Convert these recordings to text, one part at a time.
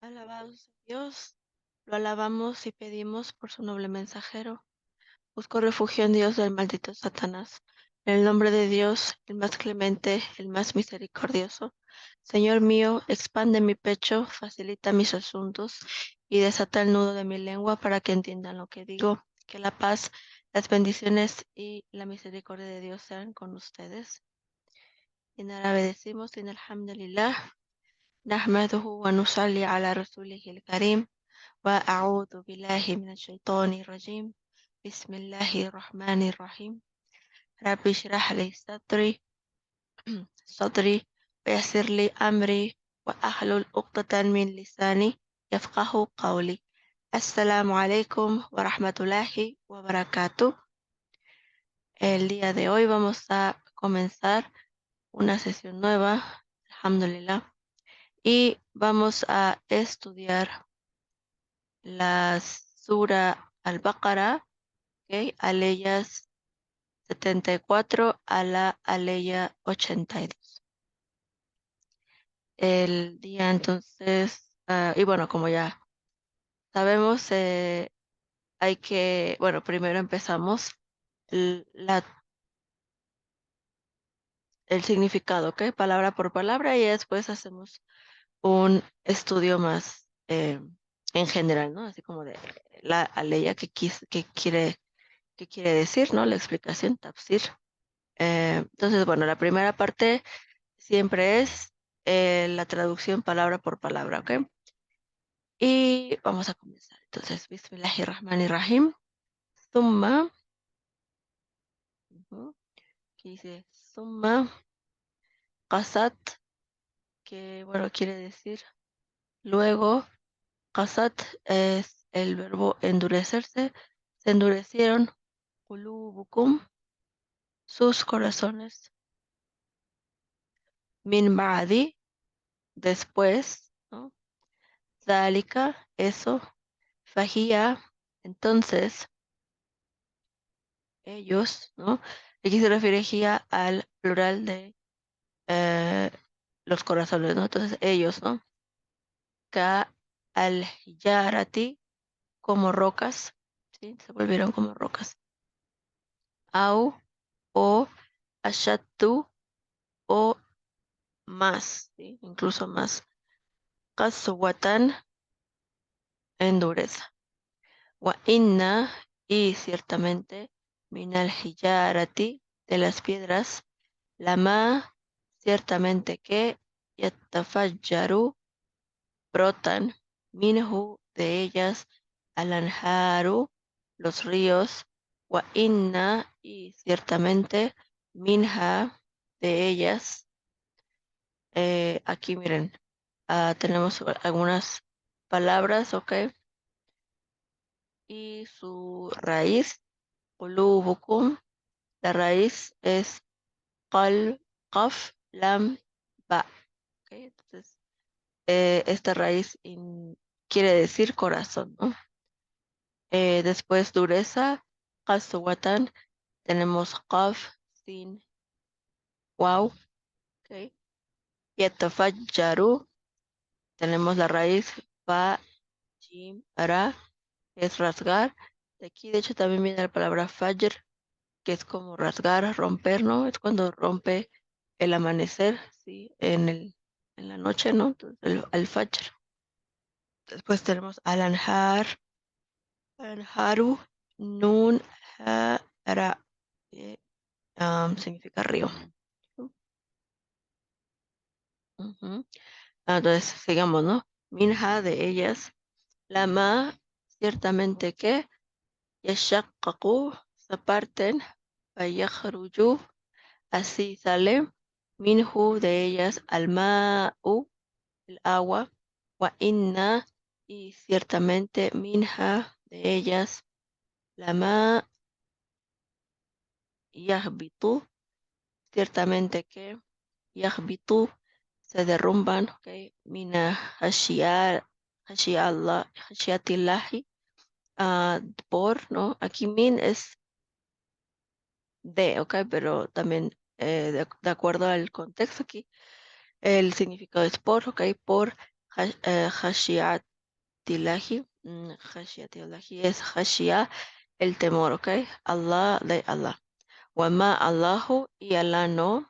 Alabados a Dios, lo alabamos y pedimos por su noble mensajero. Busco refugio en Dios del maldito Satanás. En el nombre de Dios, el más clemente, el más misericordioso. Señor mío, expande mi pecho, facilita mis asuntos y desata el nudo de mi lengua para que entiendan lo que digo. Que la paz, las bendiciones y la misericordia de Dios sean con ustedes. En árabe decimos, en alhamdulillah, nahmaduhu wa nusalli ala rasulih karim. وأعوذ بالله من الشيطان الرجيم بسم الله الرحمن الرحيم رب اشرح لي صدري ويسر لي أمري وأحلل عقدة من لساني يفقه قولي. Assalamu alaikum wa rahmatullahi wa barakatuh. El día de hoy vamos a comenzar una sesión nueva, alhamdulillah, y vamos a estudiar la Sura al-Baqarah, ¿ok? Aleyas 74 a la aleya 82. El día entonces, y bueno, como ya sabemos, bueno, primero empezamos la, el significado, ¿ok? Palabra por palabra y después hacemos un estudio más en general, ¿no? Así como de la aleya que quiere decir, ¿no? La explicación, tafsir. Entonces, bueno, la primera parte siempre es la traducción palabra por palabra, ¿ok? Y vamos a comenzar. Entonces, Bismillahirrahmanirrahim. Summa, ujú, que dice Summa Qasat, que bueno, quiere decir luego. Qasat es el verbo endurecerse. Se endurecieron qulubukum, sus corazones. Min ba'di, después, ¿no? Zalika, eso. Fajía, entonces. Ellos, ¿no? Aquí se refería al plural de eh, los corazones, ¿no? Entonces ellos, ¿no? Ka al yarati, como rocas, ¿sí? Se volvieron como rocas. Au o ashatu o más, ¿sí? Incluso más. Qaswatan, en dureza. Wa inna, y ciertamente, minal hijarati, de las piedras. Lama, ciertamente que, yatafajjaru, brotan, minhu, de ellas, alanharu, los ríos, wa inna, y ciertamente, minha, de ellas. Aquí miren, tenemos algunas palabras, ¿ok? Y su raíz, qulubukum, la raíz es qal, qaf, lam, ba. ¿Ok? Entonces, esta raíz quiere decir corazón, ¿no? Después dureza, qaswatan, tenemos qaf, sin, waw, ¿ok? Yatafajjaru, tenemos la raíz fa, jim, ra, es rasgar. De aquí, de hecho, también viene la palabra fajr, que es como rasgar, romper, ¿no? Es cuando rompe el amanecer, ¿sí? En la noche, ¿no? Entonces, el fajr. Después tenemos al-anhar, al-anharu, nun, ha, ra, que significa río. Ujú. Entonces, sigamos, ¿no? Minha, de ellas, lama, ciertamente que, yashaqqaqu, se parten, fayakhruju, así sale, minhu, de ellas, al-ma'u, el agua, wa inna, y ciertamente minha, de ellas, lama, yahbitu, ciertamente que yahbitu, se derrumban, ok, mina hashiatillahi, ¿no? Aquí min es de, ok, pero también de acuerdo al contexto aquí, el significado es por, ok, por Khashiatillahi. Khashiatillahi es khashia, el temor, ¿ok? Allah de Allah. Wama Allahu y Allah no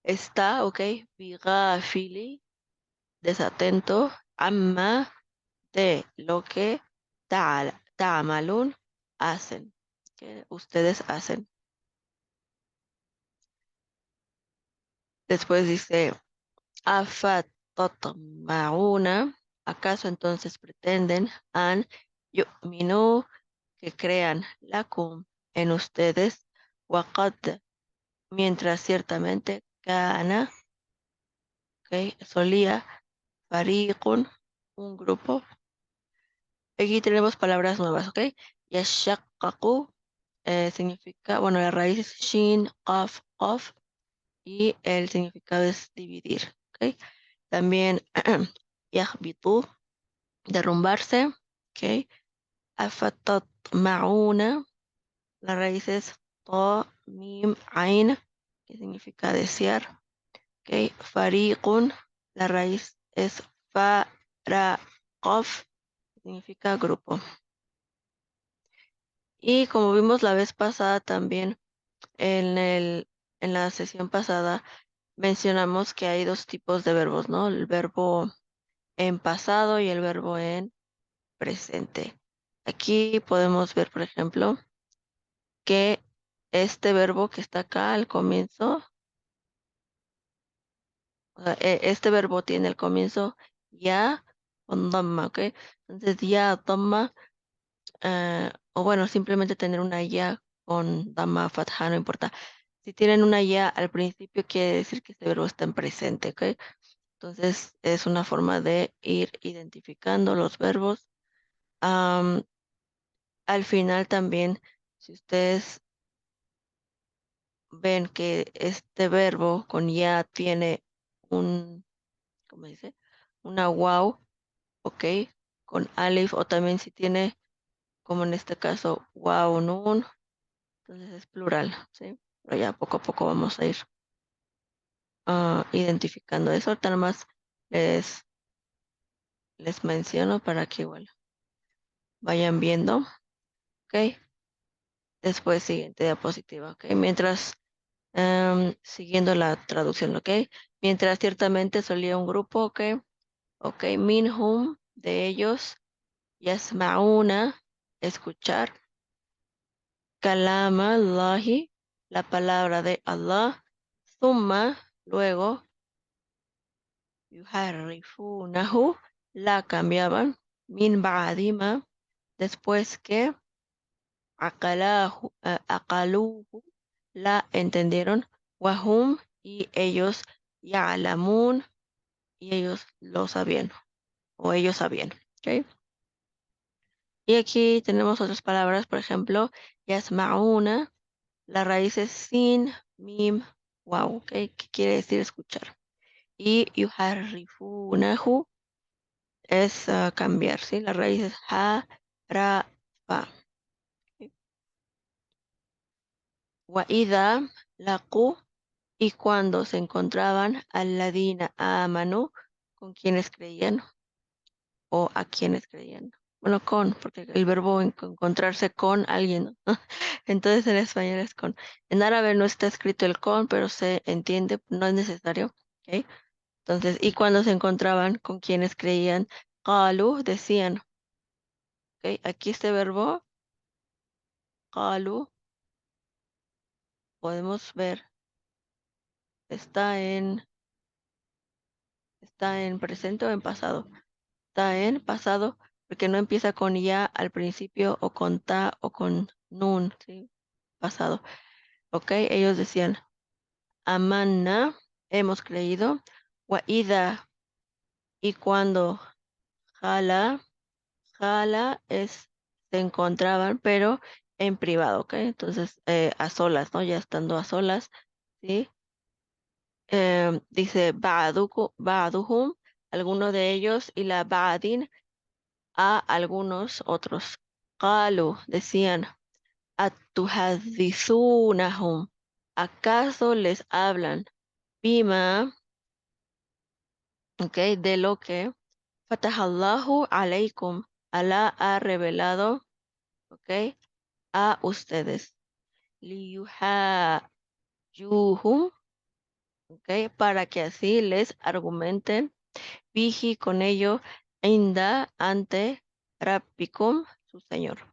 está, ¿ok? Bigafili, desatento, amma de lo que ta'amalun hacen, que ustedes hacen. Después dice, afatatma'una, ¿acaso entonces pretenden an yu'minu que crean lakum en ustedes, waqad, mientras ciertamente kana, ¿ok? Solía fariqun, un grupo. Aquí tenemos palabras nuevas, ¿ok? Yashaqqaqu significa, bueno, la raíz es shin, qaf, qaf, y el significado es dividir, ¿ok? También yahbitu, derrumbarse, ¿ok? Afatatma'una, la raíz es ta, mim, ain, que significa desear, ¿ok? Fariqun, la raíz es fa, ra, qaf, que significa grupo. Y como vimos la vez pasada también, en en la sesión pasada, mencionamos que hay dos tipos de verbos, ¿no? El verbo en pasado y el verbo en presente. Aquí podemos ver, por ejemplo, que este verbo que está acá al comienzo, o sea, este verbo tiene el comienzo ya con dhamma, ¿ok? Entonces ya dhamma, o bueno, simplemente tener una ya con dhamma fatha, no importa. Si tienen una ya al principio, quiere decir que este verbo está en presente, ¿ok? Entonces es una forma de ir identificando los verbos. Am, Al final también, si ustedes ven que este verbo con ya tiene un, ¿cómo dice? Una wow, ¿ok? Con alif, o también si tiene, como en este caso, wow nun, entonces es plural, ¿sí? Pero ya poco a poco vamos a ir identificando eso. Ahorita nomás les, les menciono para que igual vayan viendo, ¿ok? Después, siguiente diapositiva, ¿ok? Mientras, siguiendo la traducción, ¿ok? Mientras ciertamente solía un grupo, ¿ok? Ok, minhum, de ellos, yasma'una, escuchar, kalama Allahi, la palabra de Allah, summa, luego, yuharrifunahu, la cambiaban, min ba'dima, después que aqaluhu, la entendieron, wahum, y ellos, ya'lamun, y ellos lo sabían, o ellos sabían, ¿ok? Y aquí tenemos otras palabras, por ejemplo, yasma'una, la raíz es sin, mim, wow, ¿ok? ¿Qué quiere decir escuchar? Y yuharrifunahu es cambiar, ¿sí? La raíz es ha, ra, fa. Wa ida, laqu, y cuando se encontraban alladina amanu, con quienes creían o a quienes creían. Bueno, con, porque el verbo encontrarse con alguien, ¿no? Entonces en español es con. En árabe no está escrito el con, pero se entiende, no es necesario, ¿ok? Entonces, y cuando se encontraban con quienes creían, qalu, decían, ¿ok? Aquí este verbo, qalu, podemos ver, está en, está en presente o en pasado. Está en pasado porque no empieza con ya al principio o con ta o con nun, ¿sí? Pasado. ¿Ok? Ellos decían, amanna, hemos creído, wa ida, y cuando jala, jala es, se encontraban, pero en privado, ¿ok? Entonces, a solas, ¿no? Ya estando a solas, ¿sí? Dice, ba'duhum, alguno de ellos, y la ba'din, a algunos otros. Qalu, decían, ¿acaso les hablan? Bima, ¿ok? De lo que Fatahallahu alaykum, Alá ha revelado, ¿ok? A ustedes. Liyuhajjuhum, ¿ok? Para que así les argumenten, Viji con ello, Inda ante Rabbikum, su Señor.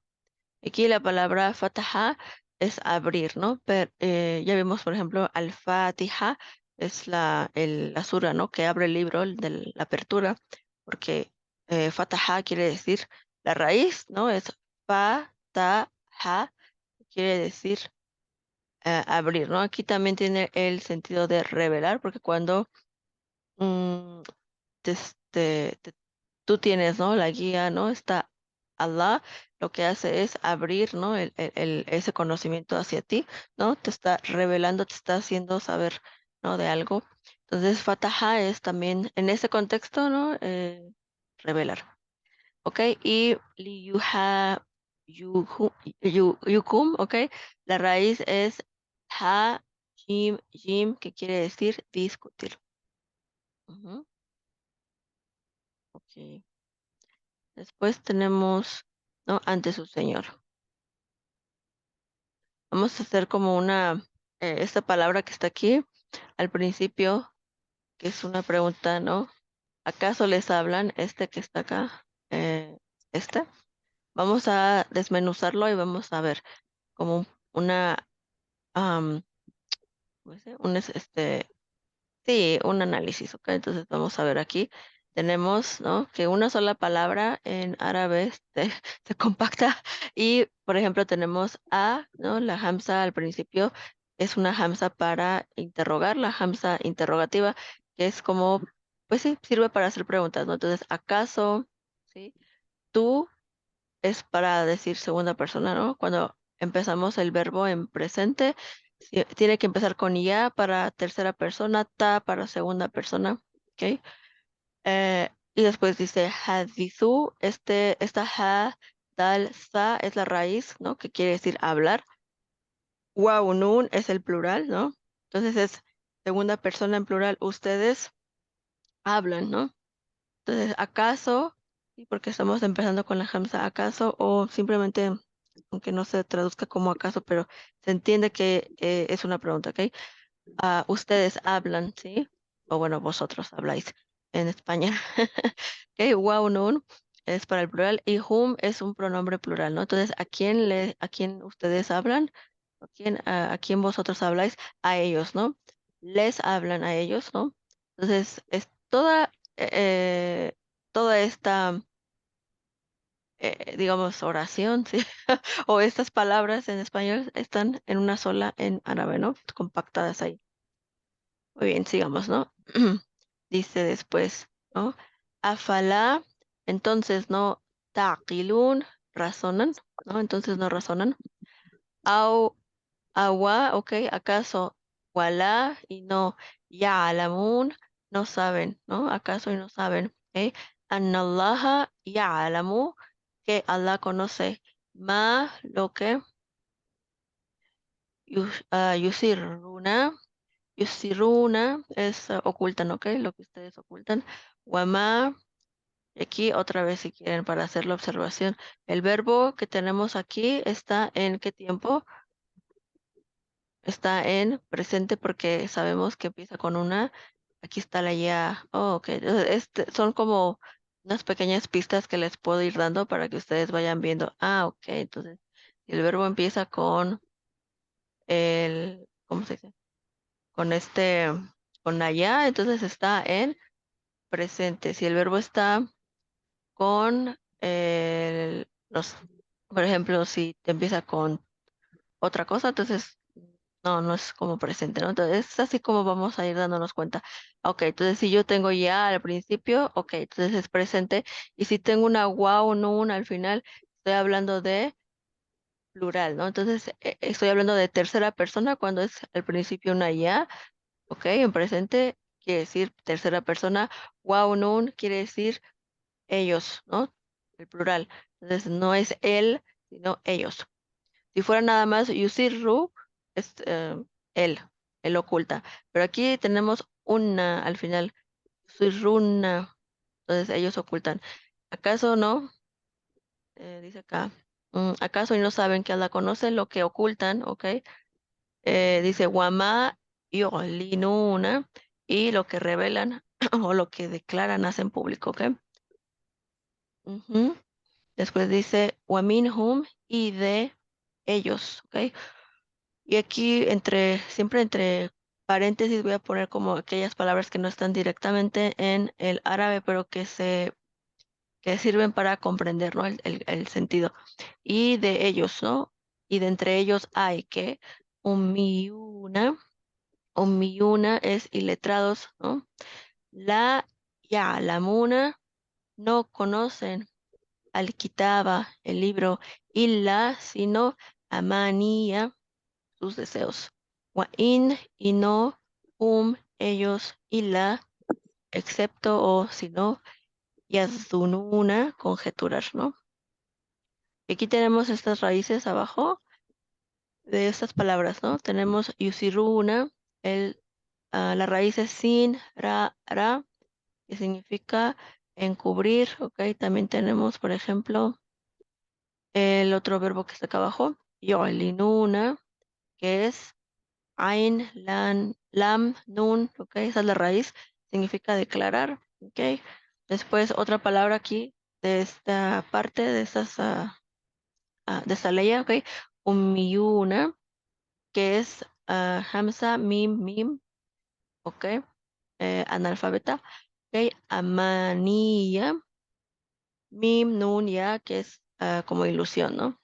Aquí la palabra fataha es abrir, ¿no? Pero, ya vimos, por ejemplo, al-Fatiha es la sura, ¿no? Que abre el libro, el de la apertura, porque fataha quiere decir la raíz, ¿no? Es fataha, quiere decir abrir, ¿no? Aquí también tiene el sentido de revelar, porque cuando mm, te, tú tienes, ¿no? La guía, ¿no? Está Allah, lo que hace es abrir, ¿no? Ese conocimiento hacia ti, ¿no? Te está revelando, te está haciendo saber, ¿no? De algo. Entonces, Fataha es también, en ese contexto, ¿no? Revelar, ¿ok? Y yukum, ¿ok? La raíz es ha, jim, que quiere decir discutir. Ujú, ok. Después tenemos, ¿no? Ante su Señor. Vamos a hacer como esta palabra que está aquí al principio, que es una pregunta, ¿no? ¿Acaso les hablan este que está acá? Este. Vamos a desmenuzarlo y vamos a ver como una, am, ¿cómo se dice? Sí, un análisis, ¿ok? Entonces vamos a ver aquí. Tenemos, ¿no? Que una sola palabra en árabe se compacta y, por ejemplo, tenemos ¿no? La hamza al principio es una hamza para interrogar, la hamza interrogativa, que es como, pues sí, sirve para hacer preguntas, ¿no? Entonces, ¿acaso, sí? Tú es para decir segunda persona, ¿no? Cuando empezamos el verbo en presente, sí, tiene que empezar con ya para tercera persona, ta para segunda persona, ¿ok? Y después dice hadithu, esta ha, dal, sa es la raíz, ¿no? Que quiere decir hablar. Waw, nun es el plural, ¿no? Entonces es segunda persona en plural, ustedes hablan, ¿no? Entonces, ¿acaso? Sí, porque estamos empezando con la hamza, ¿acaso? O simplemente, aunque no se traduzca como acaso, pero se entiende que es una pregunta, ¿ok? Ustedes hablan, ¿sí? O bueno, vosotros habláis en España. ¿Ok? Wow, nun es para el plural y whom es un pronombre plural, ¿no? Entonces, a quién ustedes hablan? ¿A quién vosotros habláis? A ellos, ¿no? Les hablan a ellos, ¿no? Entonces, es toda esta, digamos, oración, ¿sí? O estas palabras en español están en una sola en árabe, ¿no? Compactadas ahí. Muy bien, sigamos, ¿no? Dice después, ¿no? Afalá, entonces no taqilun, razonan, ¿no? Entonces no razonan. Au, agua, ok, ¿acaso wala y no ya'lamun, no saben, ¿no? ¿Acaso y no saben? ¿Eh? Annallaha ya'lamu, que Allah conoce ma lo que yusirruna. Yusiruna es ocultan, ¿ok? Lo que ustedes ocultan. Guamá, y aquí otra vez si quieren para hacer la observación. El verbo que tenemos aquí está en ¿qué tiempo? Está en presente porque sabemos que empieza con una. Aquí está la ya. Oh, ok. Entonces, son como unas pequeñas pistas que les puedo ir dando para que ustedes vayan viendo. Ok. Entonces, si el verbo empieza con ¿cómo se dice? Con con la ya, entonces está en presente. Si el verbo está con por ejemplo, si te empieza con otra cosa, entonces no es como presente, ¿no? Entonces es así como vamos a ir dándonos cuenta. Ok, entonces si yo tengo ya al principio, ok, entonces es presente. Y si tengo una wow, no una al final, estoy hablando de plural, ¿no? Entonces estoy hablando de tercera persona cuando es al principio una ya, ok, en presente quiere decir tercera persona. Wow, nun quiere decir ellos, ¿no? El plural. Entonces no es él, sino ellos. Si fuera nada más Yusirru, es él, él oculta. Pero aquí tenemos una al final. Yusiruna. Entonces ellos ocultan. ¿Acaso no? Dice acá. ¿Acaso y no saben que Allah conoce lo que ocultan? ¿Ok? Dice Wama yu'linuna y lo que revelan o lo que declaran hacen público, ¿ok? Ujú. Después dice Waminhum y de ellos, ¿ok? Y aquí siempre entre paréntesis voy a poner como aquellas palabras que no están directamente en el árabe, pero que sirven para comprender, ¿no? El sentido. Y de ellos, ¿no? Y de entre ellos hay que ummiyuna, ummiyuna es iletrados, ¿no? La ya'lamuna no conocen al kitaba, el libro, y la sino amanía, sus deseos. Wa in y no ellos, y la excepto o sino, yazdununa, conjeturar, ¿no? Y aquí tenemos estas raíces abajo de estas palabras, ¿no? Tenemos yusiruna, la raíz es sin, ra, que significa encubrir, ¿ok? También tenemos, por ejemplo, el otro verbo que está acá abajo, yolinuna, que es ain, lam, nun, ¿ok? Esa es la raíz, significa declarar, ¿ok? Después otra palabra aquí de esta parte, de esta ley, ¿ok? Ummiyuna, que es hamza, mim, ¿ok? Analfabeta, ¿ok? Amaniya, mim, nun, ya, que es como ilusión, ¿no?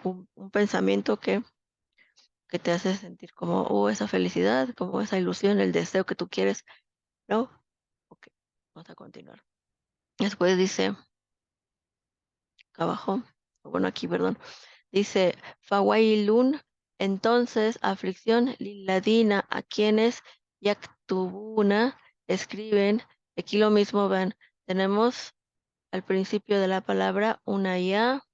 Un pensamiento que te hace sentir como, esa felicidad, como esa ilusión, el deseo que tú quieres, ¿no? Ok, vamos a continuar. Después dice, acá abajo, bueno, aquí, perdón, dice, Fawailun, entonces aflicción liladina a quienes yaktubuna escriben, aquí lo mismo ven, tenemos al principio de la palabra una ya,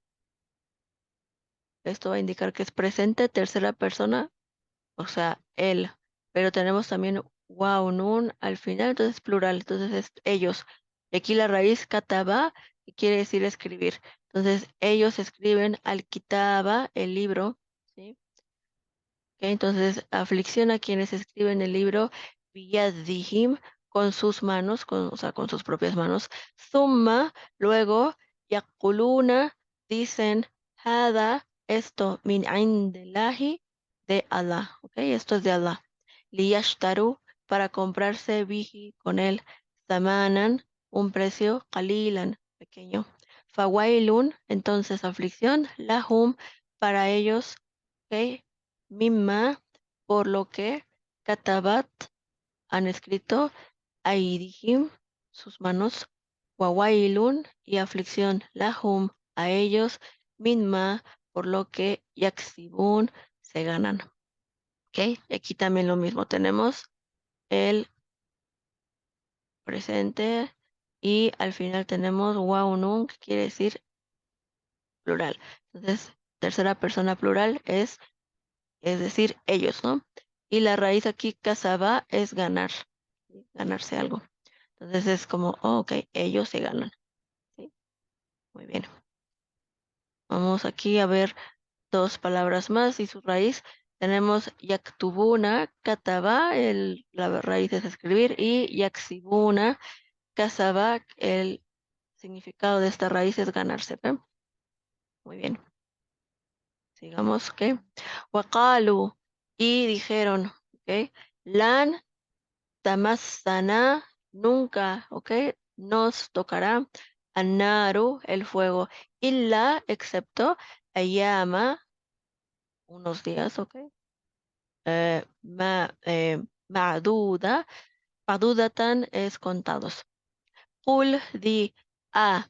esto va a indicar que es presente, tercera persona, o sea, él, pero tenemos también wow, nun al final, entonces plural, entonces es ellos. Y aquí la raíz kataba, que quiere decir escribir. Entonces, ellos escriben al kitaba, el libro, ¿sí? Ok, entonces, aflicción a quienes escriben el libro, biyadihim, con sus manos, o sea, con sus propias manos. Summa, luego, yaquluna, dicen, hada, esto, min indillahi, de Allah. Ok, esto es de Allah. Liyashtaru, para comprarse bihi con él, samanan, un precio, qalilan, pequeño. Fawailun, entonces aflicción, lahum, para ellos, ok, mimma, por lo que katabat han escrito aidihim, sus manos, wawailun y aflicción lahum a ellos, mimma, por lo que yaksibun se ganan. ¿Ok? Aquí también lo mismo, tenemos el presente y al final tenemos waunun, que quiere decir plural. Entonces, tercera persona plural es decir, ellos, ¿no? Y la raíz aquí, casaba, es ganar, ¿sí? Ganarse algo. Entonces es como, ok, ellos se ganan, ¿sí? Muy bien. Vamos aquí a ver dos palabras más y su raíz. Tenemos yaktubuna, kataba, la raíz es escribir, y yaksibuna, kasaba, el significado de esta raíz es ganarse, ¿ve? Muy bien. Sigamos, ¿ok? Waqalu, y dijeron, ¿ok? Lan Tamasana, nunca, ¿ok? Nos tocará Anaru, el fuego, illa, excepto Ayama, unos días, ¿ok? Ma'duda, Ma'dudatan es contados. Qul di a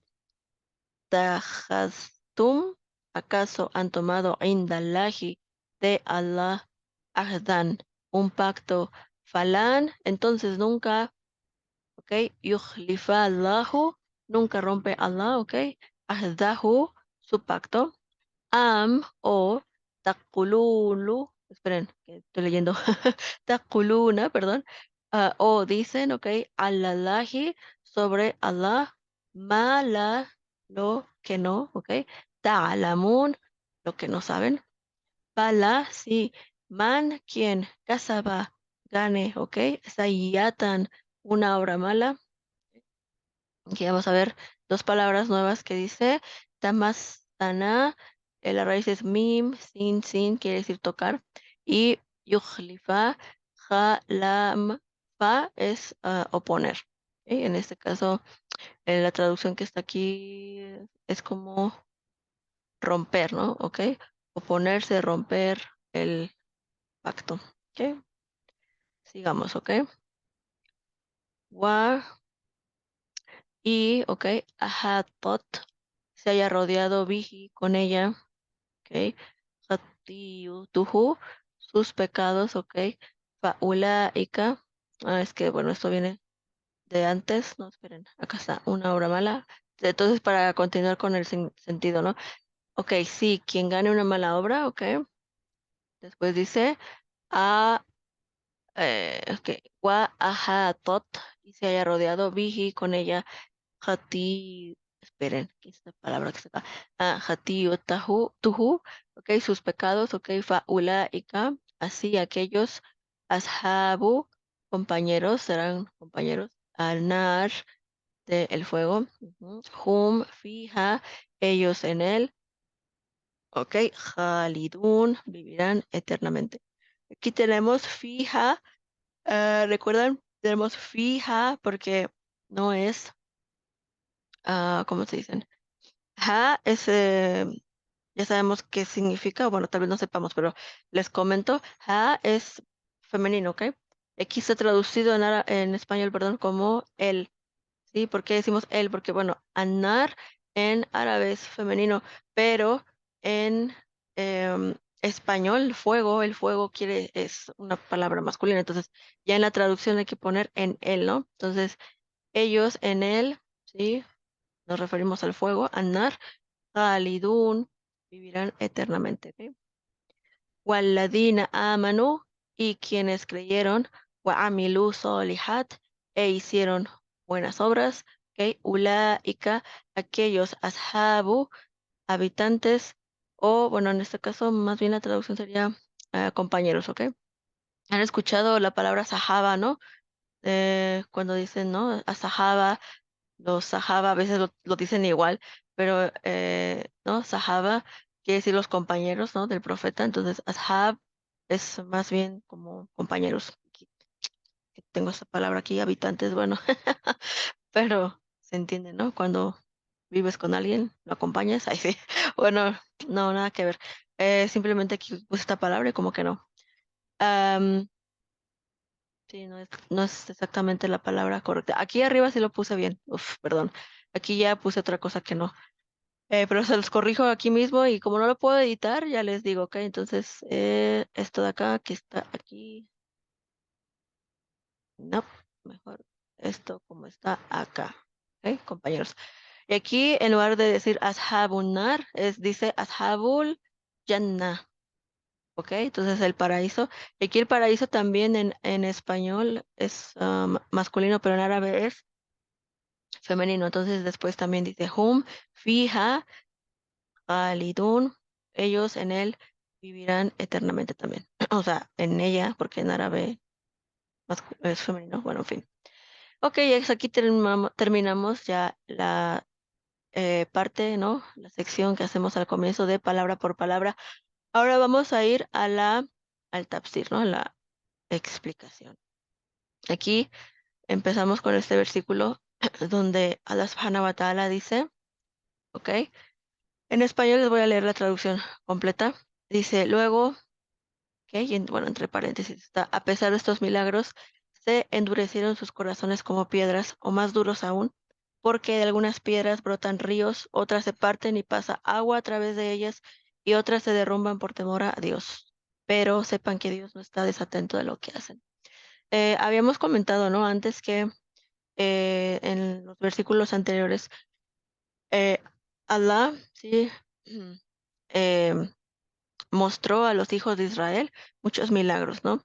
tajastum, ¿acaso han tomado indallahi de Allah ahdan, un pacto falan? Entonces nunca. ¿Ok? Yukhlifa Allahu, nunca rompe Allah, ¿ok? Ahdahu, su pacto. Am o taqululu, esperen, que estoy leyendo. Taquluna, perdón. o dicen, ok, alalahi sobre Allah, mala, lo que no, ok, ta'alamun, lo que no saben, bala, sí, man, quien, kasaba, gane, ok, sayatan, una obra mala. Aquí vamos a ver dos palabras nuevas que dice tamasana, la raíz es mim, sin, quiere decir tocar, y yukhlifa, lam, fa es oponer. ¿Ok? En este caso, la traducción que está aquí es como romper, ¿no? ¿Ok? Oponerse, romper el pacto. ¿Ok? Sigamos, ¿ok? Wa y, ¿ok? Ahatot se haya rodeado Viji con ella. ¿Ok? Tuhu, sus pecados, ¿ok? Faulaika, es que, bueno, esto viene de antes, no, esperen, acá está, una obra mala. Entonces, para continuar con el sentido, ¿no? Ok, sí, quien gane una mala obra, ¿ok? Después dice, a, ok, wa ahatot, y se haya rodeado Bihi con ella, Hati, esperen, ¿qué es la palabra que se acá? Hati tuhu, ok, sus pecados, ok, faulaika, así aquellos, ashabu, compañeros, serán compañeros, anar, de el fuego, ujú, hum, fija, ellos en él, ok, Khalidun, vivirán eternamente. Aquí tenemos fija, ¿recuerdan? Tenemos fija porque no es, ¿cómo se dicen? Ja es, ya sabemos qué significa, bueno, tal vez no sepamos, pero les comento, ja es femenino, ¿ok? Aquí está traducido en español, perdón, como él. ¿Sí? ¿Por qué decimos él? Porque, bueno, anar en árabe es femenino, pero en español, fuego, el fuego es una palabra masculina, entonces ya en la traducción hay que poner en él, ¿no? Entonces, ellos en él, ¿sí? Nos referimos al fuego, anar, Khalidun, vivirán eternamente, ¿ok? Walladina amanu, y quienes creyeron, wa amilu solihat, e hicieron buenas obras, ¿ok? Ulaika, aquellos ashabu, habitantes, o bueno, en este caso más bien la traducción sería compañeros, ¿ok? Han escuchado la palabra sahaba, ¿no? Cuando dicen, ¿no? A sahaba, los sahaba a veces lo dicen igual, pero, ¿no? Sahaba quiere decir los compañeros, ¿no? Del profeta. Entonces, ashab es más bien como compañeros. Aquí, que tengo esa palabra aquí, habitantes, bueno, pero se entiende, ¿no? Cuando vives con alguien, lo acompañas, ahí sí. Bueno, no, nada que ver. Simplemente aquí puse esta palabra y como que no. Am, sí, no es exactamente la palabra correcta. Aquí arriba sí lo puse bien. Uf, perdón. Aquí ya puse otra cosa que no. Pero se los corrijo aquí mismo y como no lo puedo editar, ya les digo, ok, entonces esto de acá, que está aquí, no, mejor esto como está acá, ok, compañeros. Y aquí en lugar de decir ashabun nar, dice ashabul jannah, ok, entonces el paraíso. Y aquí el paraíso también en español es masculino, pero en árabe es femenino, entonces después también dice hum, fija. Khalidun, ellos en él vivirán eternamente también. O sea, en ella, porque en árabe es femenino, bueno, en fin. Ok, aquí terminamos ya la parte, ¿no? La sección que hacemos al comienzo de palabra por palabra. Ahora vamos a ir al tafsir, ¿no? A la explicación. Aquí empezamos con este versículo donde Allah subhanahu wa ta'ala dice, ok, en español les voy a leer la traducción completa. Dice, luego ¿ok? Y bueno, entre paréntesis está, a pesar de estos milagros, se endurecieron sus corazones como piedras, o más duros aún, porque de algunas piedras brotan ríos, otras se parten y pasa agua a través de ellas, y otras se derrumban por temor a Dios. Pero sepan que Dios no está desatento de lo que hacen. Habíamos comentado, ¿no? Antes que en los versículos anteriores, eh, Allah, sí, em, mostró a los hijos de Israel muchos milagros, ¿no?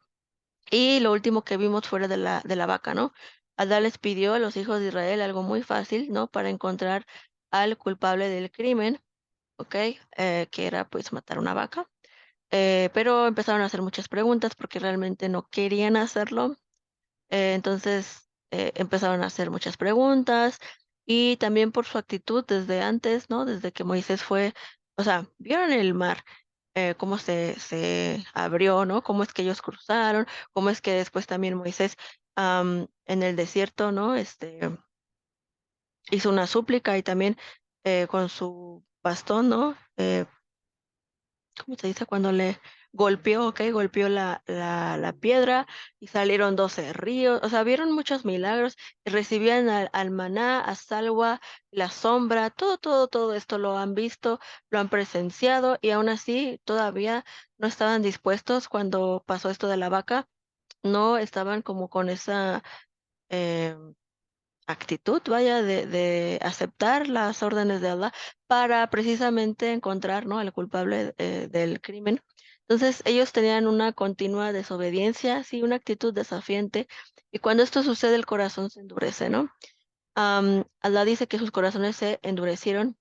Y lo último que vimos fuera de la vaca, ¿no? Adán les pidió a los hijos de Israel algo muy fácil, ¿no? Para encontrar al culpable del crimen, ¿ok? Que era pues matar una vaca. Pero empezaron a hacer muchas preguntas porque realmente no querían hacerlo. Entonces empezaron a hacer muchas preguntas y también por su actitud desde antes, ¿no? Desde que Moisés fue, o sea, vieron el mar, cómo se abrió, ¿no? Cómo es que ellos cruzaron, cómo es que después también Moisés en el desierto, ¿no? Hizo una súplica y también con su bastón, ¿no? ¿Cómo se dice? Cuando le golpeó, ok, golpeó la piedra y salieron 12 ríos, o sea, vieron muchos milagros, y recibían al maná, a Salwa, la sombra, todo esto lo han visto, lo han presenciado y aún así todavía no estaban dispuestos cuando pasó esto de la vaca, no estaban como con esa eh, actitud, vaya, de aceptar las órdenes de Allah para precisamente encontrar, ¿no? Al culpable del crimen. Entonces, ellos tenían una continua desobediencia, sí, una actitud desafiante, y cuando esto sucede, el corazón se endurece, ¿no? Allah dice que sus corazones se endurecieron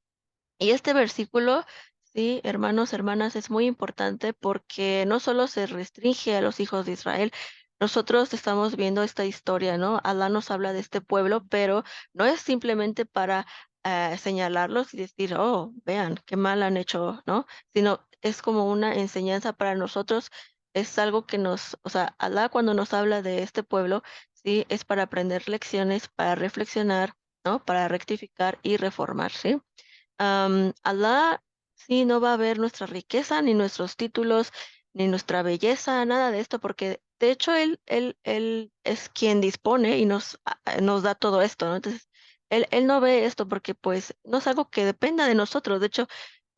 y este versículo, sí, hermanos, hermanas, es muy importante porque no solo se restringe a los hijos de Israel, nosotros estamos viendo esta historia, ¿no? Alá nos habla de este pueblo, pero no es simplemente para señalarlos y decir, oh, vean, qué mal han hecho, ¿no? Sino es como una enseñanza para nosotros, es algo que nos, o sea, Alá cuando nos habla de este pueblo, sí, es para aprender lecciones, para reflexionar, ¿no? Para rectificar y reformar, ¿sí? Alá sí no va a ver nuestra riqueza, ni nuestros títulos, ni nuestra belleza, nada de esto, porque de hecho él es quien dispone y nos da todo esto, ¿no? Entonces, él no ve esto porque pues no es algo que dependa de nosotros. De hecho,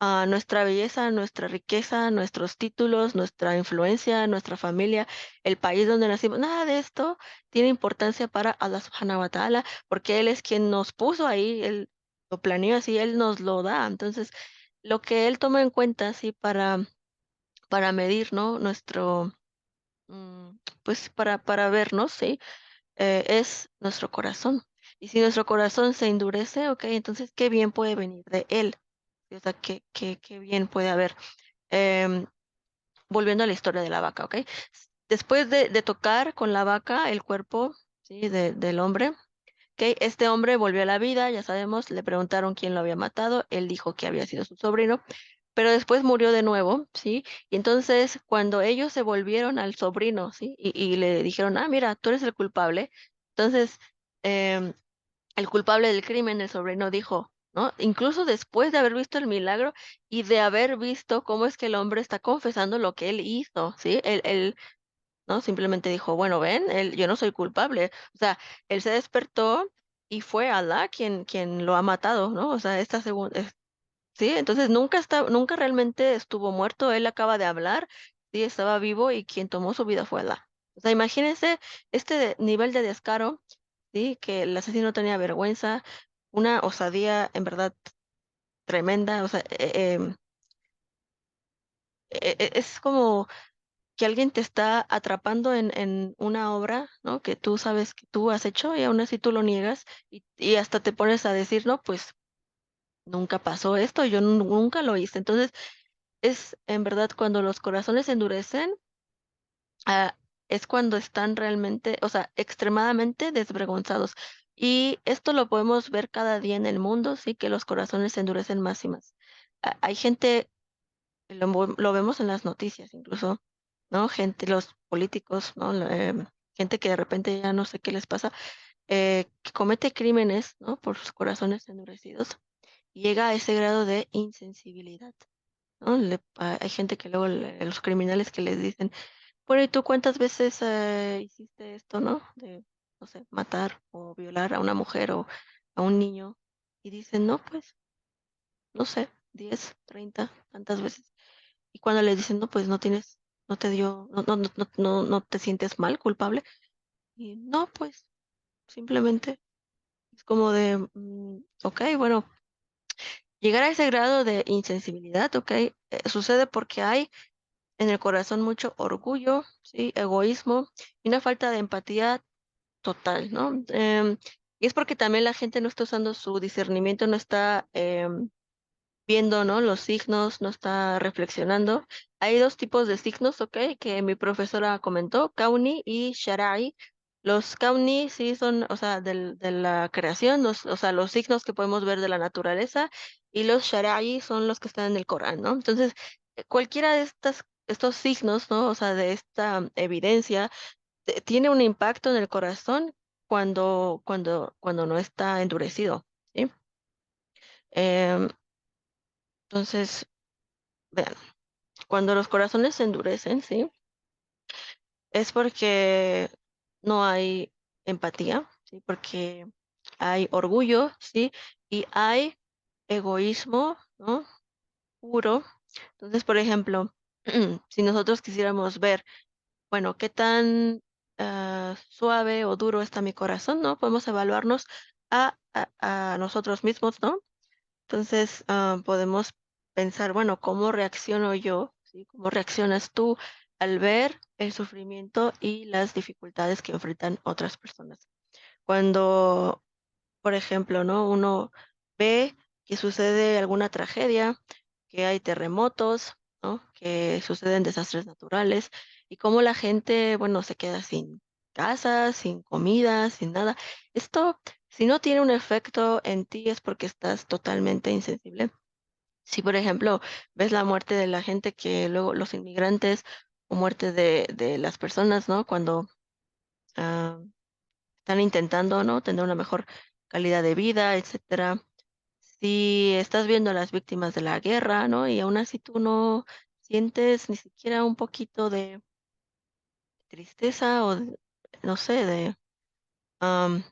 nuestra belleza, nuestra riqueza, nuestros títulos, nuestra influencia, nuestra familia, el país donde nacimos, nada de esto tiene importancia para Allah subhanahu wa ta'ala, porque Él es quien nos puso ahí, Él lo planeó así, Él nos lo da. Entonces, lo que Él toma en cuenta, sí, para medir, ¿no? Mm, pues para vernos, sí, es nuestro corazón. Y si nuestro corazón se endurece, ok, entonces, ¿qué bien puede venir de Él? Sí, o sea, qué bien puede haber. Em, Volviendo a la historia de la vaca, ok. Después de tocar con la vaca el cuerpo, sí, del hombre, ok, este hombre volvió a la vida, ya sabemos, le preguntaron quién lo había matado, él dijo que había sido su sobrino, pero después murió de nuevo, ¿sí? Y entonces cuando ellos se volvieron al sobrino, ¿sí? Y le dijeron, ah, mira, tú eres el culpable. Entonces, em, el culpable del crimen, el sobrino dijo, ¿no? Incluso después de haber visto el milagro y de haber visto cómo es que el hombre está confesando lo que él hizo, ¿sí? Él, ¿no? Simplemente dijo, bueno, ven, yo no soy culpable. O sea, él se despertó y fue Alá quien lo ha matado, ¿no? O sea, esta segunda, sí, entonces nunca realmente estuvo muerto, él acaba de hablar, sí, estaba vivo y quien tomó su vida fue Alá. O sea, imagínense este nivel de descaro, sí, que el asesino tenía vergüenza, una osadía en verdad tremenda, o sea, es como que alguien te está atrapando en una obra, ¿no? Que tú sabes que tú has hecho y aún así tú lo niegas y hasta te pones a decir, no, pues nunca pasó esto, yo nunca lo hice. Entonces, es en verdad cuando los corazones se endurecen, ah, es cuando están realmente, o sea, extremadamente desvergonzados. Y esto lo podemos ver cada día en el mundo, sí, que los corazones se endurecen más y más. Hay gente, lo vemos en las noticias incluso, ¿no? Gente, los políticos, ¿no? Gente que de repente ya no sé qué les pasa, que comete crímenes, ¿no? Por sus corazones endurecidos, y llega a ese grado de insensibilidad, ¿no? Hay gente que luego, los criminales que les dicen, bueno, ¿y tú cuántas veces hiciste esto, ¿no? De, no sé, matar o violar a una mujer o a un niño, y dicen, no, pues, no sé, 10, 30, tantas veces. Y cuando le dicen, no, pues no tienes, no te dio, no te sientes mal, culpable. Y no, pues simplemente es como de, ok, bueno, llegar a ese grado de insensibilidad, ok, sucede porque hay en el corazón mucho orgullo, ¿sí? Egoísmo y una falta de empatía total, ¿no? Y es porque también la gente no está usando su discernimiento, no está viendo, ¿no? Los signos, no está reflexionando. Hay dos tipos de signos, ¿ok? Que mi profesora comentó, Kauni y Sharai. Los Kauni sí son, o sea, de la creación, o sea, los signos que podemos ver de la naturaleza, y los Sharai son los que están en el Corán, ¿no? Entonces, cualquiera de estos signos, ¿no? O sea, de esta evidencia, tiene un impacto en el corazón cuando no está endurecido, ¿sí? Em, entonces, vean. Cuando los corazones se endurecen, ¿sí? Es porque no hay empatía, ¿sí? Porque hay orgullo, ¿sí? Y hay egoísmo, ¿no? Puro. Entonces, por ejemplo, si nosotros quisiéramos ver, bueno, qué tan suave o duro está mi corazón, ¿no? Podemos evaluarnos a nosotros mismos, ¿no? Entonces, podemos pensar, bueno, ¿cómo reacciono yo? ¿Sí? ¿Cómo reaccionas tú al ver el sufrimiento y las dificultades que enfrentan otras personas? Cuando, por ejemplo, ¿no? Uno ve que sucede alguna tragedia, que hay terremotos, ¿no? Que suceden desastres naturales y cómo la gente, bueno, se queda sin casa, sin comida, sin nada. Esto, si no tiene un efecto en ti, es porque estás totalmente insensible. Si, por ejemplo, ves la muerte de la gente que luego los inmigrantes o muerte de las personas, ¿no? Cuando ah, están intentando, ¿no? Tener una mejor calidad de vida, etcétera. Si estás viendo a las víctimas de la guerra, ¿no? Y aún así tú no sientes ni siquiera un poquito de tristeza o, no sé, de am,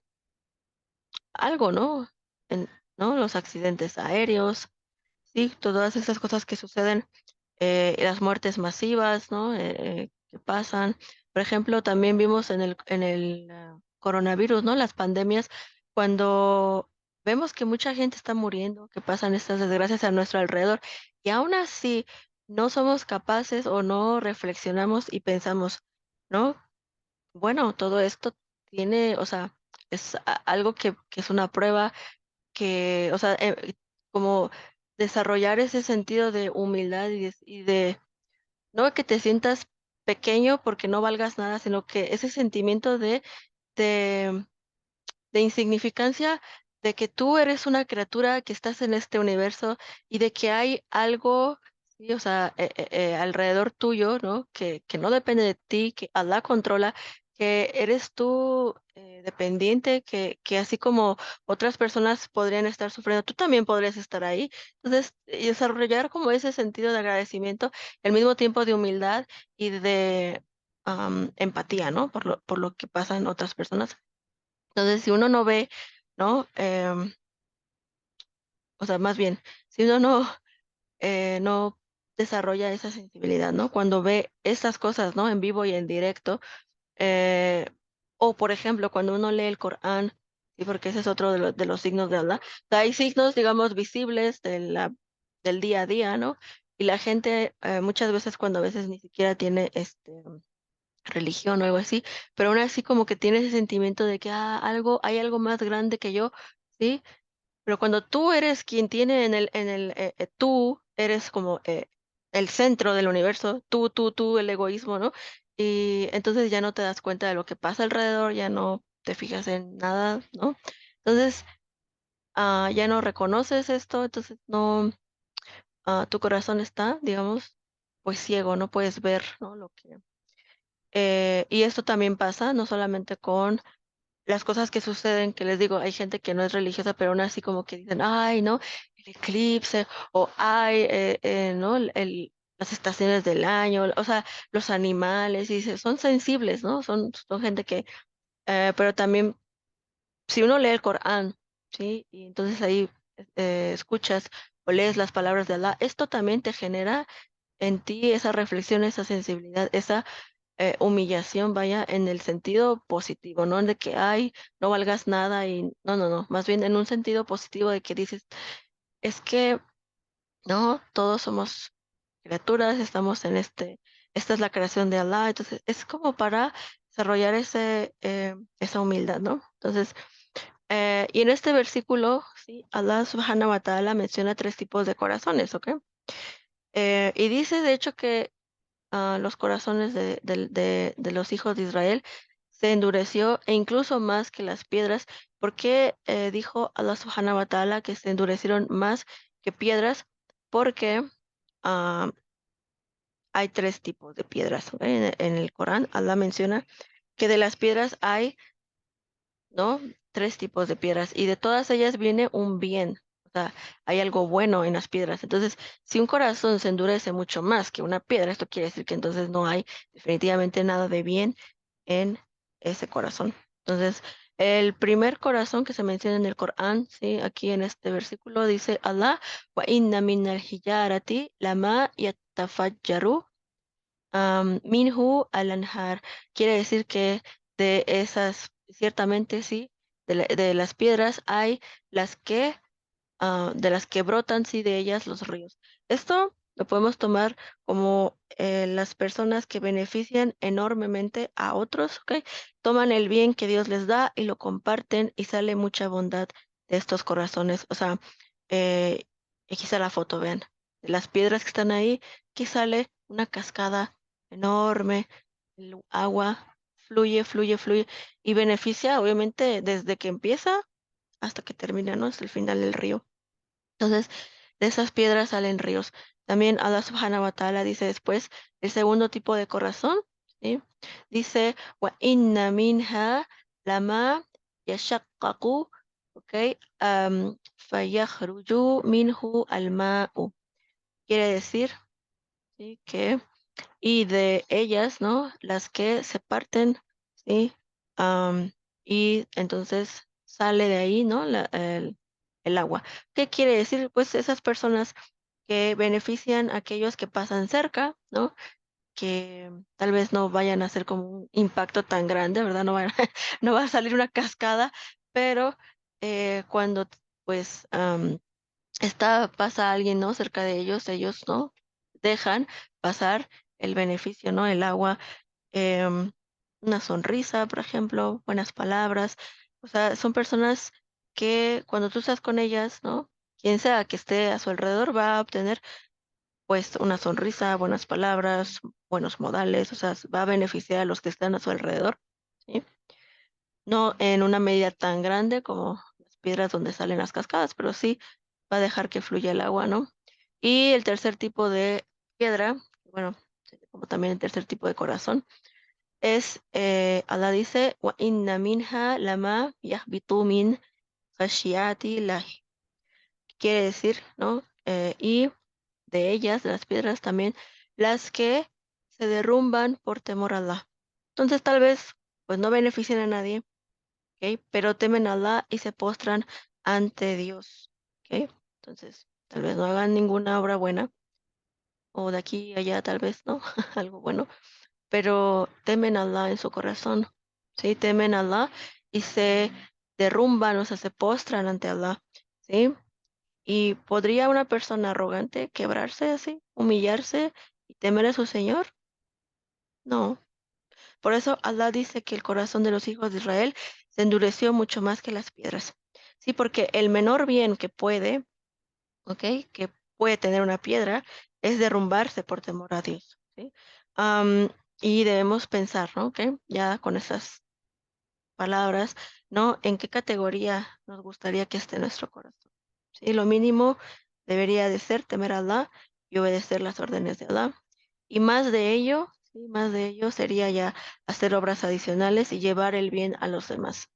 algo, ¿no? ¿No? Los accidentes aéreos, sí, todas esas cosas que suceden, las muertes masivas, ¿no? Que pasan. Por ejemplo, también vimos en el coronavirus, ¿no? Las pandemias, cuando vemos que mucha gente está muriendo, que pasan estas desgracias a nuestro alrededor, y aún así no somos capaces o no reflexionamos y pensamos, ¿no? Bueno, todo esto tiene, o sea, es algo que es una prueba que, o sea, como desarrollar ese sentido de humildad y de no que te sientas pequeño porque no valgas nada, sino que ese sentimiento de de insignificancia, de que tú eres una criatura que estás en este universo y de que hay algo, sí, o sea, alrededor tuyo, ¿no? Que no depende de ti, que Allah controla, que eres tú dependiente, que así como otras personas podrían estar sufriendo, tú también podrías estar ahí. Entonces, y desarrollar como ese sentido de agradecimiento, al mismo tiempo de humildad y de empatía, ¿no? Por lo que pasan otras personas. Entonces, si uno no ve, ¿no? O sea, más bien, si uno no desarrolla esa sensibilidad, ¿no? Cuando ve estas cosas, ¿no? En vivo y en directo, eh, o por ejemplo, cuando uno lee el Corán, sí, porque ese es otro de los signos de Allah. O sea, hay signos, digamos, visibles del día a día, ¿no? Y la gente muchas veces cuando a veces ni siquiera tiene religión o algo así, pero aún así como que tiene ese sentimiento de que hay algo más grande que yo, ¿sí? Pero cuando tú eres quien tiene tú eres como el centro del universo, tú, el egoísmo, ¿no? Y entonces ya no te das cuenta de lo que pasa alrededor, ya no te fijas en nada, ¿no? Entonces ya no reconoces esto, entonces no, tu corazón está, digamos, pues ciego, no puedes ver, ¿no? Y esto también pasa no solamente con las cosas que suceden, que les digo, hay gente que no es religiosa, pero aún así como que dicen, ay, ¿no? El eclipse, o ay, ¿no? Las estaciones del año, o sea, los animales, y son sensibles, ¿no? Son gente que, pero también, si uno lee el Corán, ¿sí? Y entonces ahí escuchas o lees las palabras de Allah, esto también te genera en ti esa reflexión, esa sensibilidad, esa humillación, vaya, en el sentido positivo, no de que, ay, no valgas nada y no, no, no, más bien en un sentido positivo de que dices, es que, no, todos somos criaturas, estamos en esta es la creación de Allah. Entonces, es como para desarrollar esa humildad, ¿no? Entonces, y en este versículo, sí, Allah subhanahu wa ta'ala menciona tres tipos de corazones, ¿ok? Y dice, de hecho, que los corazones de los hijos de Israel se endureció e incluso más que las piedras. ¿Por qué dijo Allah subhanahu wa ta'ala que se endurecieron más que piedras? Porque ah, hay tres tipos de piedras, ¿ok? En el Corán, Allah menciona que de las piedras hay, ¿no? Tres tipos de piedras y de todas ellas viene un bien. O sea, hay algo bueno en las piedras. Entonces, si un corazón se endurece mucho más que una piedra, esto quiere decir que entonces no hay definitivamente nada de bien en ese corazón. Entonces, el primer corazón que se menciona en el Corán, sí, aquí en este versículo dice Allah, wa inna min al-hijarati lama yatafajjaru minhu al-anhar. Quiere decir que de esas, ciertamente sí, de las piedras hay las que de las que brotan, sí, de ellas los ríos. Esto lo podemos tomar como las personas que benefician enormemente a otros, ¿ok? Toman el bien que Dios les da y lo comparten y sale mucha bondad de estos corazones. O sea, aquí está la foto, vean, de las piedras que están ahí, aquí sale una cascada enorme, el agua fluye, fluye, fluye y beneficia, obviamente, desde que empieza hasta que termina, ¿no? Hasta el final del río. Entonces, de esas piedras salen ríos. También Allah subhanahu wa ta'ala dice después, el segundo tipo de corazón, ¿sí? Dice, wa inna minha lama yashaqqaqu, ¿ok? Fayakhruju minhu al-ma'u. Quiere decir, ¿sí? Que y de ellas, ¿no? Las que se parten, ¿sí? Y entonces sale de ahí, ¿no? El agua. ¿Qué quiere decir? Pues esas personas que benefician a aquellos que pasan cerca, ¿no? Que tal vez no vayan a hacer como un impacto tan grande, ¿verdad? No, no va a salir una cascada, pero cuando pues pasa alguien, ¿no? Cerca de ellos, ¿no? Dejan pasar el beneficio, ¿no? El agua, em, una sonrisa, por ejemplo, buenas palabras. O sea, son personas que cuando tú estás con ellas, ¿no? Quien sea que esté a su alrededor va a obtener pues una sonrisa, buenas palabras, buenos modales, o sea, va a beneficiar a los que están a su alrededor, ¿sí? No en una medida tan grande como las piedras donde salen las cascadas, pero sí va a dejar que fluya el agua, ¿no? Y el tercer tipo de piedra, bueno, como también el tercer tipo de corazón, es, Allah dice, wa inna minha lama yahbitu min khashyati lahi. Quiere decir, ¿no? Y de ellas, de las piedras también, las que se derrumban por temor a Allah. Entonces, tal vez, pues no beneficien a nadie, ¿ok? Pero temen a Allah y se postran ante Dios, ¿ok? Entonces, tal vez no hagan ninguna obra buena, o de aquí a allá, tal vez, ¿no? Algo bueno, pero temen a Allah en su corazón, ¿sí? Temen a Allah y se derrumban, o sea, se postran ante Allah, ¿sí? ¿Y podría una persona arrogante quebrarse así, humillarse y temer a su Señor? No. Por eso Allah dice que el corazón de los hijos de Israel se endureció mucho más que las piedras. Sí, porque el menor bien que puede, ¿ok? Que puede tener una piedra es derrumbarse por temor a Dios, ¿sí? Am, y debemos pensar, ¿no? ¿Ok? Ya con esas palabras, ¿no? ¿En qué categoría nos gustaría que esté nuestro corazón? Sí, lo mínimo debería de ser temer a Allah y obedecer las órdenes de Allah. Y más de ello, sí, más de ello sería ya hacer obras adicionales y llevar el bien a los demás.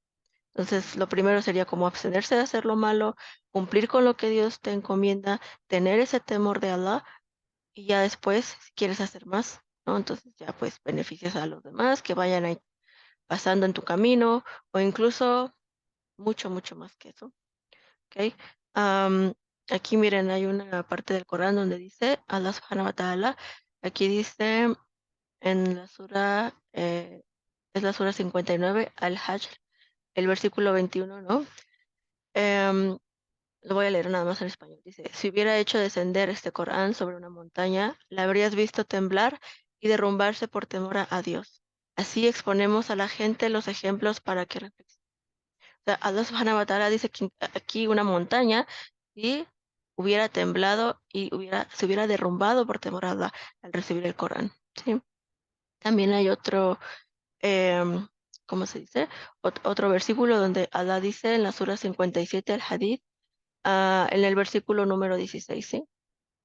Entonces, lo primero sería como abstenerse de hacer lo malo, cumplir con lo que Dios te encomienda, tener ese temor de Allah y ya después, si quieres hacer más, ¿no? Entonces ya pues beneficias a los demás que vayan ahí pasando en tu camino o incluso mucho, mucho más que eso, ¿ok? Am, aquí miren, hay una parte del Corán donde dice, Allah subhanahu wa ta'ala, aquí dice en la sura, es la sura 59, Al-Hajj, el versículo 21, ¿no? Em, lo voy a leer nada más en español. Dice, si hubiera hecho descender este Corán sobre una montaña, la habrías visto temblar y derrumbarse por temor a Dios. Así exponemos a la gente los ejemplos para que reflexionen. O sea, Allah Subhanahu wa Ta'ala dice que aquí una montaña y hubiera temblado y se hubiera derrumbado por temor a Allah al recibir el Corán. ¿Sí? También hay otro, em, ¿cómo se dice? Otro versículo donde Allah dice en la Sura 57 al Hadith, en el versículo número 16, ¿sí?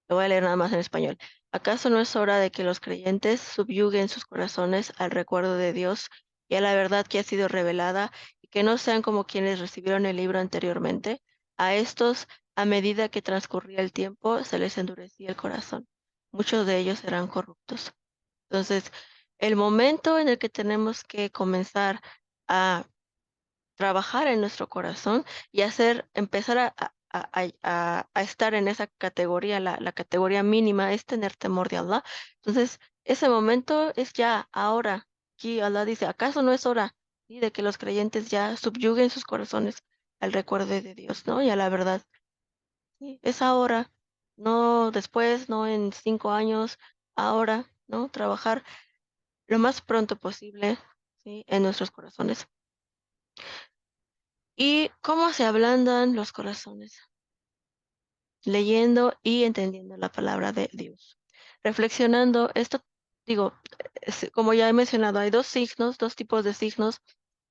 Lo voy a leer nada más en español. ¿Acaso no es hora de que los creyentes subyuguen sus corazones al recuerdo de Dios y a la verdad que ha sido revelada y que no sean como quienes recibieron el libro anteriormente? A estos, a medida que transcurría el tiempo, se les endurecía el corazón. Muchos de ellos eran corruptos. Entonces, el momento en el que tenemos que comenzar a trabajar en nuestro corazón y empezar a estar en esa categoría, la categoría mínima es tener temor de Allah. Entonces, ese momento es ya ahora. Aquí Allah dice, ¿acaso no es hora, sí, de que los creyentes ya subyuguen sus corazones al recuerdo de Dios, ¿no? Y a la verdad. Sí, es ahora, no después, no en 5 años, ahora, ¿no? Trabajar lo más pronto posible, ¿sí? En nuestros corazones. ¿Y cómo se ablandan los corazones? Leyendo y entendiendo la palabra de Dios. Reflexionando, esto, digo, como ya he mencionado, hay dos signos, dos tipos de signos,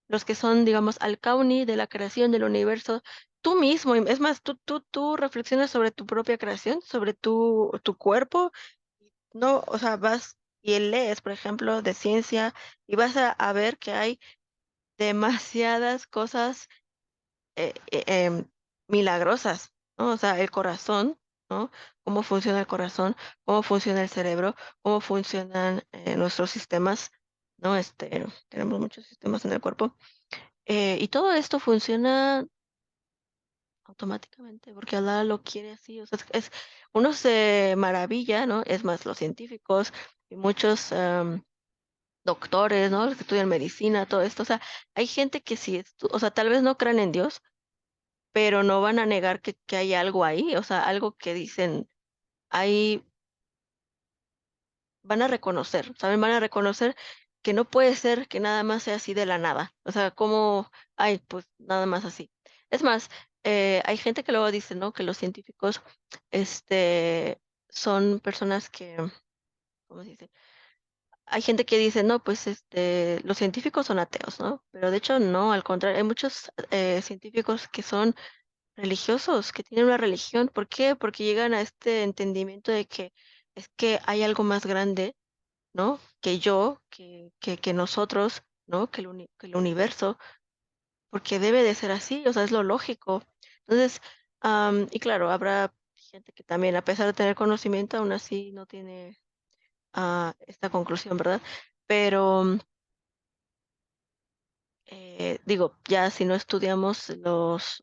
los que son, digamos, al-Kauni de la creación del universo. Tú mismo, es más, tú reflexionas sobre tu propia creación, sobre tu cuerpo, no, o sea, vas y lees, por ejemplo, de ciencia y vas a ver que hay demasiadas cosas milagrosas, ¿no? O sea, el corazón, ¿no? Cómo funciona el corazón, cómo funciona el cerebro, cómo funcionan nuestros sistemas, ¿no? Tenemos muchos sistemas en el cuerpo. Y todo esto funciona automáticamente porque Allah lo quiere así. O sea, uno se maravilla, ¿no? Es más, los científicos y muchos doctores, ¿no? Los que estudian medicina, todo esto. O sea, hay gente que sí, o sea, tal vez no crean en Dios, pero no van a negar que hay algo ahí, o sea, algo que dicen, ahí van a reconocer, ¿saben? Van a reconocer que no puede ser que nada más sea así de la nada, o sea, como, ay, pues nada más así. Es más, hay gente que luego dice, ¿no? Que los científicos, este, son personas que, ¿cómo se dice? Hay gente que dice, no, pues, los científicos son ateos, ¿no? Pero de hecho, no, al contrario, hay muchos científicos que son religiosos, que tienen una religión. ¿Por qué? Porque llegan a este entendimiento de que es que hay algo más grande, ¿no? Que yo, que nosotros, ¿no? Que el universo, porque debe de ser así, o sea, es lo lógico. Entonces, y claro, habrá gente que también, a pesar de tener conocimiento, aún así no tiene esta conclusión, ¿verdad? Pero digo, ya si no estudiamos los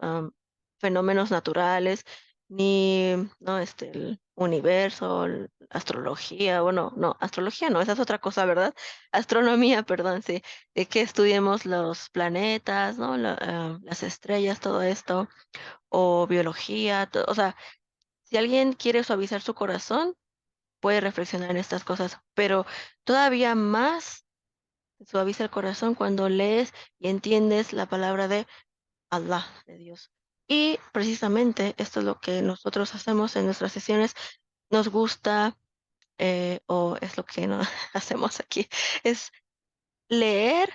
fenómenos naturales, ni, ¿no? El universo, astrología, bueno, no, astrología no, esa es otra cosa, ¿verdad? Astronomía, perdón, sí, de que estudiemos los planetas, ¿no? Las estrellas, todo esto, o biología, o sea, si alguien quiere suavizar su corazón, puede reflexionar en estas cosas, pero todavía más suaviza el corazón cuando lees y entiendes la palabra de Allah, de Dios. Y precisamente esto es lo que nosotros hacemos en nuestras sesiones. Nos gusta, o es lo que no hacemos aquí, es leer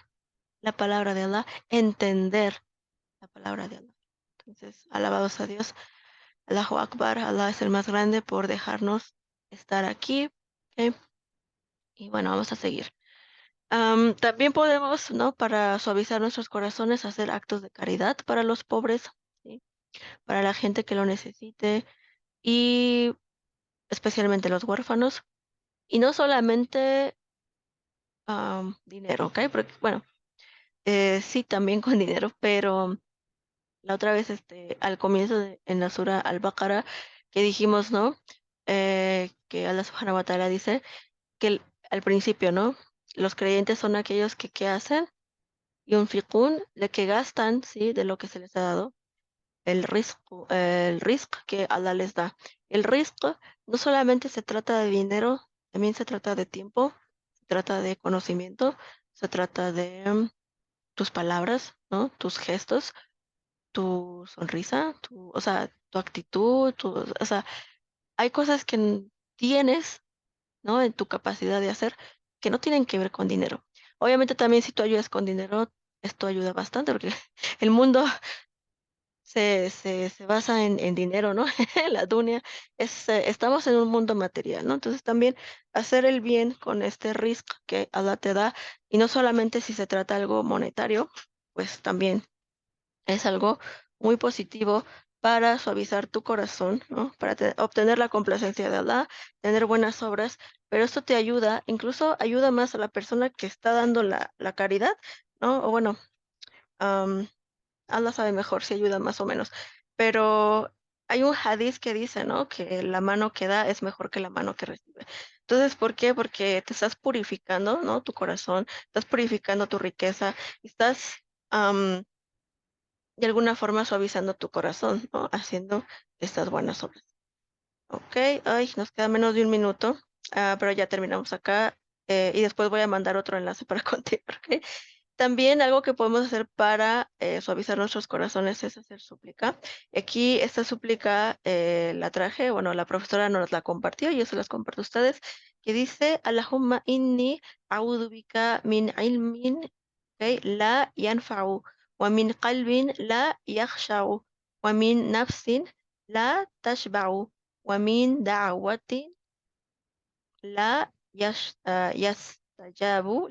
la palabra de Allah, entender la palabra de Allah. Entonces, alabados a Dios, Allahu Akbar, Allah es el más grande por dejarnos estar aquí. ¿Ok? Y bueno, vamos a seguir. También podemos, ¿no? Para suavizar nuestros corazones, hacer actos de caridad para los pobres, ¿sí? Para la gente que lo necesite y especialmente los huérfanos. Y no solamente dinero, ¿ok? Porque, bueno, sí, también con dinero, pero la otra vez, al comienzo en la Sura Al-Baqarah, que dijimos, ¿no? Que Allah Subhanahu wa Ta'ala dice que al principio, ¿no? Los creyentes son aquellos que, ¿qué hacen? Yunfiqun, de que gastan, ¿sí? De lo que se les ha dado, el rizq que Allah les da. El rizq no solamente se trata de dinero, también se trata de tiempo, trata de conocimiento, se trata de tus palabras, ¿no? Tus gestos, tu sonrisa, o sea, tu actitud, o sea, hay cosas que tienes, ¿no? En tu capacidad de hacer que no tienen que ver con dinero. Obviamente también si tú ayudas con dinero, esto ayuda bastante porque el mundo se basa en dinero, ¿no? La dunia estamos en un mundo material, ¿no? Entonces también hacer el bien con este risk que Allah te da, y no solamente si se trata algo monetario, pues también es algo muy positivo para suavizar tu corazón, ¿no? Para obtener la complacencia de Allah, tener buenas obras, pero esto te ayuda, incluso ayuda más a la persona que está dando la caridad, ¿no? O bueno, Allah sabe mejor si ayuda más o menos, pero hay un hadiz que dice, ¿no? Que la mano que da es mejor que la mano que recibe. Entonces, ¿por qué? Porque te estás purificando, ¿no? Tu corazón, estás purificando tu riqueza, estás de alguna forma suavizando tu corazón, ¿no? Haciendo estas buenas obras. Ok, ay, nos queda menos de un minuto, pero ya terminamos acá, y después voy a mandar otro enlace para continuar, ¿ok? También algo que podemos hacer para suavizar nuestros corazones es hacer súplica. Aquí esta súplica la traje, bueno, la profesora nos la compartió y yo se las comparto a ustedes, que dice, Allahumma inni a'udhu bika min ilmin, ok, la yanfa'u, wa min qalbin la yakhsha'u, wa min nafsin la tashba'u, wa min da'watin la yastajabu